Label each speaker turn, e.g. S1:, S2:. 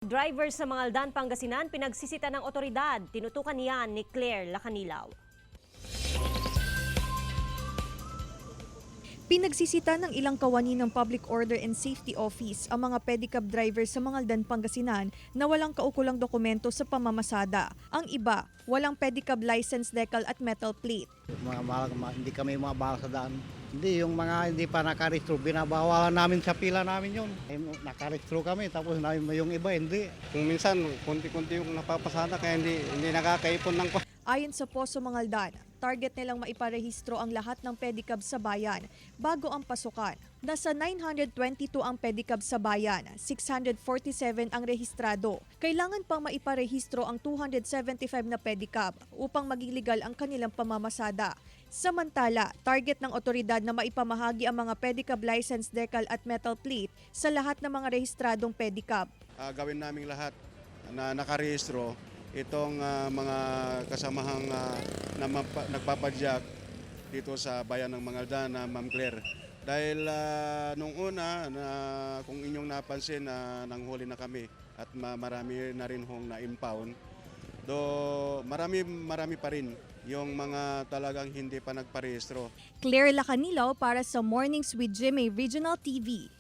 S1: Driver sa Mangaldan, Pangasinan, pinagsisita ng otoridad. Tinutukan niyan ni Claire Lacanilaw.
S2: Pinagsisita ng ilang kawani ng Public Order and Safety Office ang mga pedicab driver sa Mangaldan, Pangasinan na walang kaukulang dokumento sa pamamasada. Ang iba, walang pedicab license, decal at metal plate.
S3: Hindi kami mabawal sa daan. Hindi, yung mga hindi pa nakarehistro, binabawalan namin sa pila namin yun. Nakarehistro kami, tapos yung iba hindi.
S4: Kung minsan, konti-konti yung napapasada kaya hindi nakakaipon ng
S2: Ayon sa Poso Mangaldan, target nilang maiparehistro ang lahat ng pedicab sa bayan bago ang pasukan. Nasa 922 ang pedicab sa bayan, 647 ang rehistrado. Kailangan pang maiparehistro ang 275 na pedicab upang maging legal ang kanilang pamamasada. Samantala, target ng otoridad na maipamahagi ang mga pedicab license, decal at metal plate sa lahat ng mga rehistradong pedicab.
S4: Gawin naming lahat na nakarehistro itong mga kasamahang na nagpapadyak dito sa bayan ng Mangaldan na Ma'am Claire. Dahil nung una, kung inyong napansin na nanghuli na kami at marami na rin hong na-impound, marami pa rin yung mga talagang hindi pa nagparehistro.
S2: Claire Lacanilaw para sa Mornings with GMA Regional TV.